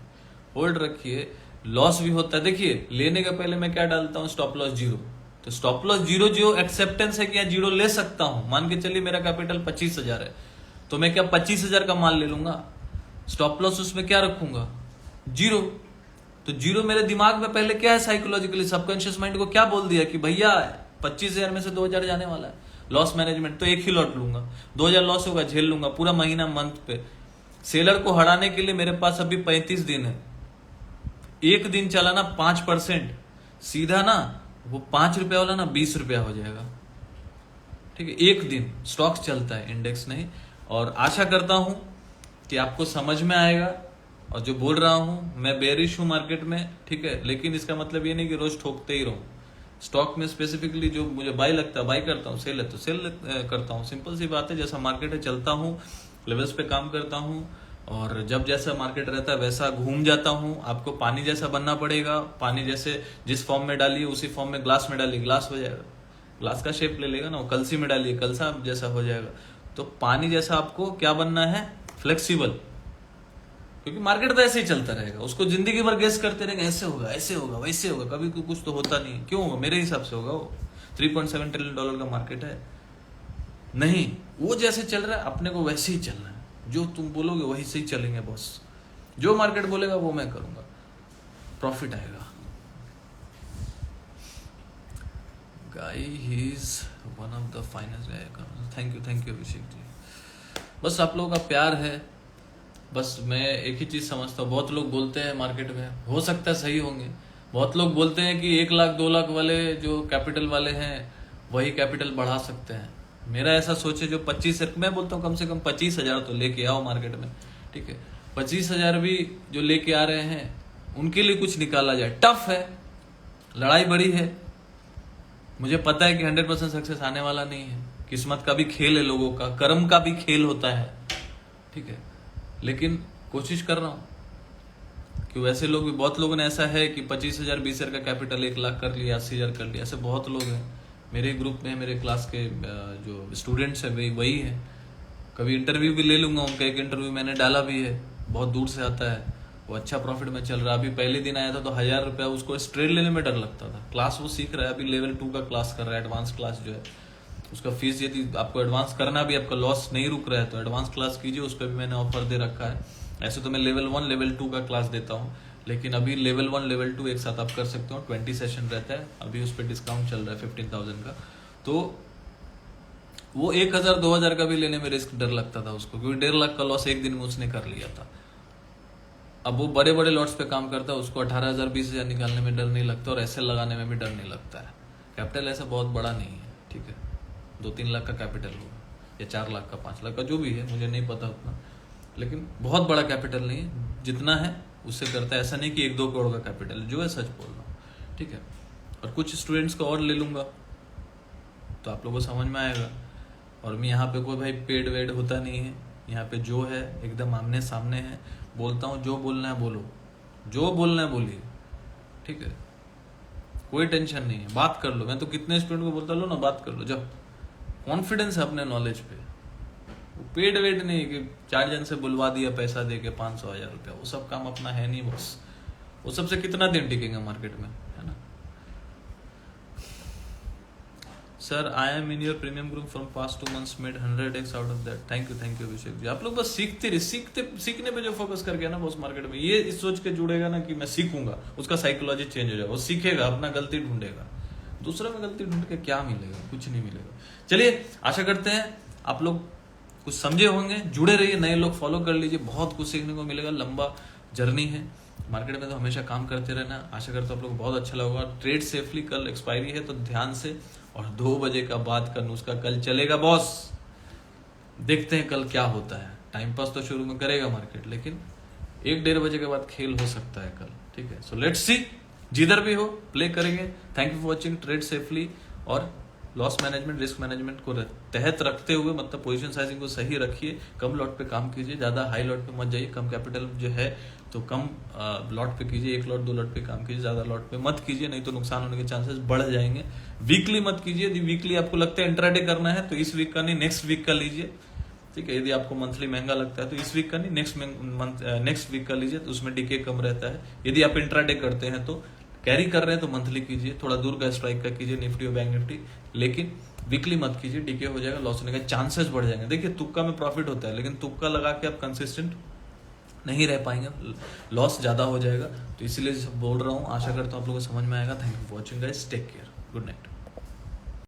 होल्ड रखिए। लॉस भी होता है, देखिए लेने के पहले मैं क्या डालता हूँ, स्टॉप लॉस 0, तो स्टॉप लॉस 0 जो एक्सेप्टेंस है कि 0 ले सकता हूं। मान के चलिए मेरा कैपिटल 25,000 है, तो मैं क्या 25,000 का माल ले लूंगा, स्टॉप लॉस उसमें क्या रखूंगा 0, तो 0 मेरे दिमाग में पहले क्या है, साइकोलॉजिकली सबकॉन्शियस माइंड को क्या बोल दिया कि भैया 25,000 में से 2,000 जाने वाला है, लॉस मैनेजमेंट, तो एक ही लॉट लूंगा, 2,000 लॉस होगा झेल लूंगा पूरा महीना मंथ पे। सेलर को हराने के लिए मेरे पास अभी 35 दिन है, एक दिन चला ना 5%, सीधा ना वो 5 रुपया वाला ना 20 रुपया हो जाएगा, ठीक है, एक दिन स्टॉक्स चलता है, इंडेक्स नहीं। और आशा करता हूं कि आपको समझ में आएगा, और जो बोल रहा हूं मैं बेरिश हूं मार्केट में, ठीक है, लेकिन इसका मतलब ये नहीं कि रोज ठोकते ही रहूं। स्टॉक में स्पेसिफिकली जो मुझे बाय लगता है बाय करता हूं, सेल है तो सेल करता हूं, सिंपल सी बात है, जैसा मार्केट है चलता हूं, लेवल्स पे काम करता हूं, और जब जैसा मार्केट रहता है वैसा घूम जाता हूं। आपको पानी जैसा बनना पड़ेगा, पानी जैसे जिस फॉर्म में डालिए उसी फॉर्म में ग्लास में डालिए, ग्लास हो जाएगा, ग्लास का शेप ले लेगा ना, कलसी में डालिए कलसा जैसा हो जाएगा। तो पानी जैसा आपको क्या बनना है, फ्लेक्सिबल, क्योंकि मार्केट तो ऐसे ही चलता रहेगा, उसको जिंदगी भर गेस करते रहेंगे, ऐसे होगा ऐसे होगा वैसे होगा, कभी कुछ तो होता नहीं है, क्यों होगा, मेरे हिसाब से होगा, वो $3.7 ट्रिलियन का मार्केट है, नहीं वो जैसे चल रहा है अपने को वैसे ही चलना है, जो तुम बोलोगे वही से ही चलेंगे बॉस, जो मार्केट बोलेगा वो मैं करूंगा, प्रॉफिट आएगा। Guy he is one of the finest guy, thank you Abhishek ji, बस आप लोगों का प्यार है। बस मैं एक ही चीज समझता हूँ, बहुत लोग बोलते हैं मार्केट में, हो सकता है सही होंगे, बहुत लोग बोलते हैं कि 1 लाख 2 लाख वाले जो कैपिटल वाले हैं वही कैपिटल बढ़ा सकते हैं। मेरा ऐसा सोचे जो 25, मैं बोलता हूँ कम से कम 25,000 तो लेके आओ मार्केट में, ठीक है, 25,000 भी जो लेके आ रहे हैं उनके लिए कुछ निकाला जाए, टफ है, लड़ाई बड़ी है, मुझे पता है कि 100% सक्सेस आने वाला नहीं है, किस्मत का भी खेल है, लोगों का कर्म का भी खेल होता है, ठीक है, लेकिन कोशिश कर रहा हूं कि वैसे लोग भी, बहुत लोगों ने ऐसा है कि 25,000 20,000 का कैपिटल 1 लाख कर लिया, 80,000 कर लिया, ऐसे बहुत लोग हैं मेरे ग्रुप में, मेरे क्लास के जो स्टूडेंट्स है वही है। कभी इंटरव्यू भी ले लूंगा उनका, एक इंटरव्यू मैंने डाला भी है, बहुत दूर से आता है वो, अच्छा प्रॉफिट में चल रहा है। अभी पहले दिन आया था तो 1,000 रुपया, उसको स्ट्रेट लेने में डर लगता था। क्लास वो सीख रहा है, अभी लेवल 2 का क्लास कर रहा है, एडवांस क्लास जो है उसका फीस, यदि आपको एडवांस करना भी, आपका लॉस नहीं रुक रहा है तो एडवांस क्लास कीजिए, उस पर भी मैंने ऑफर दे रखा है। ऐसे तो मैं लेवल 1 लेवल 2 का क्लास देता हूँ, लेकिन अभी लेवल 1 लेवल 2 एक साथ आप कर सकते हो, 20 सेशन रहता है, अभी उस पर डिस्काउंट चल रहा है 15,000 का। तो वो 1,000 2,000 का भी लेने में रिस्क डर लगता था उसको, क्योंकि 1.5 लाख का लॉस एक दिन में उसने कर लिया था। अब वो बड़े बड़े लॉट्स पे काम करता है, उसको 18,000 20,000 निकालने में डर नहीं लगता, और ऐसे लगाने में भी डर नहीं लगता है। कैपिटल ऐसा बहुत बड़ा नहीं है, ठीक है, 2-3 लाख का कैपिटल होगा, या 4 लाख का, 5 लाख का, जो भी है मुझे नहीं पता उतना, लेकिन बहुत बड़ा कैपिटल नहीं है, जितना है उससे करता है। ऐसा नहीं कि 1-2 करोड़ का कैपिटल, जो है सच बोल रहा हूँ, ठीक है। और कुछ स्टूडेंट्स को और ले लूंगा तो आप लोगों को समझ में आएगा। और मैं यहाँ पे कोई भाई पेड वेड होता नहीं है, यहाँ पे जो है एकदम आमने सामने है, बोलता हूँ जो बोलना है बोलो, जो बोलना है बोलिए, ठीक है, कोई टेंशन नहीं है, बात कर लो। मैं तो कितने स्टूडेंट को बोलता लो ना, बात कर लो, जब कॉन्फिडेंस है अपने नॉलेज पे, पेड वेड नहीं कि 4 जन से बुलवा दिया पैसा दे के 500-1,000 रुपया, वो सब काम अपना है नहीं बॉस, वो सबसे कितना दिन टिकेंगे मार्केट में, है ना। Sir I am in your premium group from past 2 months, made 100x out of that, thank you Abhishek ji. आप लोग बस सीखते रहिए, सीखने पे जो फोकस करके ना बॉस मार्केट में, ये इस सोच के जुड़ेगा ना कि मैं सीखूंगा, उसका साइकोलॉजी चेंज हो जाएगा, वो सीखेगा, अपना गलती ढूंढेगा, दूसरा में गलती ढूंढ के क्या मिलेगा, कुछ नहीं मिलेगा। चलिए आशा करते हैं आप लोग कुछ समझे होंगे, जुड़े रहिए, नए लोग फॉलो कर लीजिए, बहुत कुछ सीखने को मिलेगा, लंबा जर्नी है मार्केट में, तो हमेशा काम करते रहना। आशा करता हूँ आप लोग बहुत अच्छा लगा। ट्रेड सेफली, कल एक्सपायरी है तो ध्यान से, और 2 बजे का बाद का नुस्खा कल चलेगा बॉस, देखते हैं कल क्या होता है। टाइम पास तो शुरू में करेगा मार्केट, लेकिन 1-1:30 बजे के बाद खेल हो सकता है कल, ठीक है। सो लेट्स सी, जिधर भी हो प्ले करेंगे। Thank you for watching. Trade safely और लॉस मैनेजमेंट, रिस्क मैनेजमेंट को तहत रखते हुए, मतलब पोजीशन साइजिंग को सही रखिए, कम लॉट पे काम कीजिए, ज्यादा हाई लॉट पे मत जाइए, कम कैपिटल जो है तो कम लॉट पे कीजिए, 1 लॉट 2 लॉट पे काम कीजिए, ज्यादा लॉट पे मत कीजिए, नहीं तो नुकसान होने के चांसेस बढ़ जाएंगे। वीकली मत कीजिए, यदि वीकली आपको लगता है इंट्राडे करना है तो इस वीक का नहीं नेक्स्ट वीक का लीजिए, ठीक है। यदि आपको मंथली महंगा लगता है तो इस वीक का नहीं नेक्स्ट वीक का लीजिए, तो उसमें डीके कम रहता है। यदि आप इंट्राडे करते हैं तो कैरी कर रहे हैं तो मंथली कीजिए, थोड़ा दूर का स्ट्राइक का कीजिए, निफ्टी और बैंक निफ्टी, लेकिन वीकली मत कीजिए, डीके हो जाएगा, लॉस होने के चांसेस बढ़ जाएंगे। देखिए तुक्का में प्रॉफिट होता है, लेकिन तुक्का लगा के आप कंसिस्टेंट नहीं रह पाएंगे, लॉस ज्यादा हो जाएगा। तो इसीलिए सब बोल रहा हूँ, आशा करता हूँ आप लोगों को समझ में आएगा। Thank you for watching guys, take care, good night.